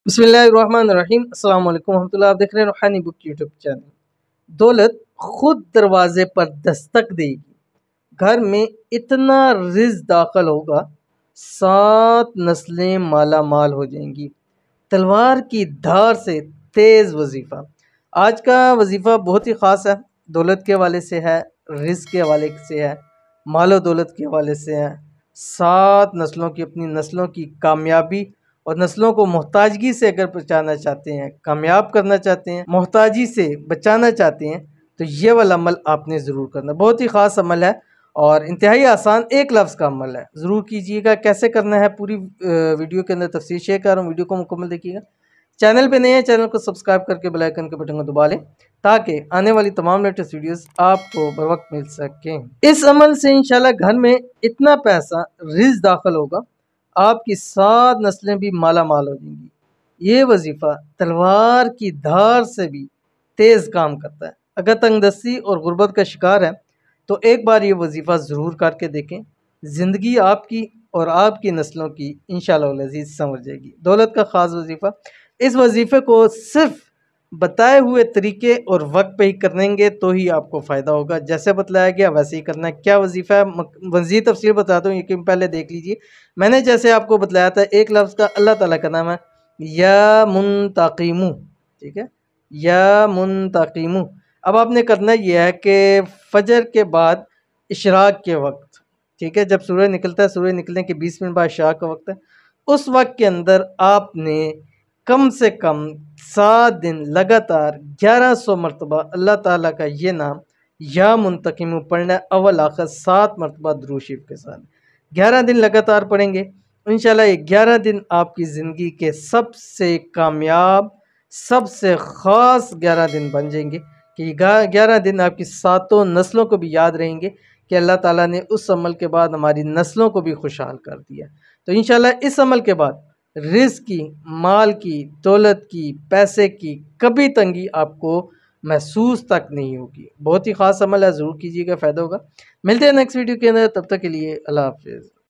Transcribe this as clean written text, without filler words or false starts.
बिस्मिल्लाहिर्रहमानिर्रहीम। अस्सलाम वालेकुम रहमतुल्लाह। आप देख रहे हैं रूहानी बुक यूट्यूब चैनल। दौलत खुद दरवाजे पर दस्तक देगी, घर में इतना रिज़्क दाखिल होगा, 7 नस्लें माला माल हो जाएंगी। तलवार की धार से तेज़ वजीफ़ा। आज का वजीफ़ा बहुत ही ख़ास है, दौलत के हवाले से है, रिज़्क के हवाले से है, मालो दौलत के हवाले से है। 7 नस्लों की, अपनी नस्लों की कामयाबी और नस्लों को मोहताजगी से अगर बचाना चाहते हैं, कामयाब करना चाहते हैं, मोहताजी से बचाना चाहते हैं, तो ये वाला अमल आपने ज़रूर करना। बहुत ही ख़ास अमल है और इंतहाई आसान एक लफ्ज़ का अमल है। ज़रूर कीजिएगा। कैसे करना है पूरी वीडियो के अंदर तफसील शेयर कर रहा हूँ, वीडियो को मुकम्मल देखिएगा। चैनल पे नए हैं, चैनल को सब्सक्राइब करके बेल आइकन के बटन को दबा लें ताकि आने वाली तमाम लेटेस्ट वीडियोस आपको बर वक्त मिल सकें। इस अमल से इंशाल्लाह घर में इतना पैसा रिज़्क दाखिल होगा, आपकी 7 नस्लें भी माला माल हो जाएंगी। ये वजीफ़ा तलवार की धार से भी तेज़ काम करता है। अगर तंगदस्ती और गुर्बत का शिकार है तो एक बार ये वजीफ़ा ज़रूर करके देखें। ज़िंदगी आपकी और आपकी नस्लों की इंशाअल्लाह अज़ीज़ संवर जाएगी। दौलत का ख़ास वजीफ़ा, इस वजीफ़े को सिर्फ बताए हुए तरीके और वक्त पे ही करेंगे तो ही आपको फ़ायदा होगा। जैसे बतलाया गया वैसे ही करना है। क्या वजीफ़ा है, मज़ीद तफसील बताता हूँ, यकीन पहले देख लीजिए। मैंने जैसे आपको बतलाया था, एक लफ्ज़ का अल्लाह ताला का नाम है या मुंतकीमु, ठीक है, या मुंतकीमु। अब आपने करना यह है कि फजर के बाद इशराक के वक्त, ठीक है, जब सूरज निकलता है, सूरज निकलने के 20 मिनट बाद इशराक का वक्त है, उस वक्त के अंदर आपने कम से कम 7 दिन लगातार 1100 मरतबा अल्लाह ताला का ये नाम या मुंतकिम पढ़ना है, अव्वल आखिर 7 मरतबा दुरूद शरीफ के साथ 11 दिन लगातार पढ़ेंगे। इंशाल्लाह ये 11 दिन आपकी ज़िंदगी के सबसे कामयाब, सबसे ख़ास 11 दिन बन जाएंगे कि 11 दिन आपकी 7 नस्लों को भी याद रहेंगे कि अल्लाह ताला ने उस अमल के बाद हमारी नस्लों को भी खुशहाल कर दिया। तो इंशाल्लाह इस अमल के बाद रिज़्क की, माल की, दौलत की, पैसे की कभी तंगी आपको महसूस तक नहीं होगी। बहुत ही ख़ास अमल है, ज़रूर कीजिएगा, फ़ायदा होगा। मिलते हैं नेक्स्ट वीडियो के अंदर, तब तक के लिए अल्लाह हाफ़िज़।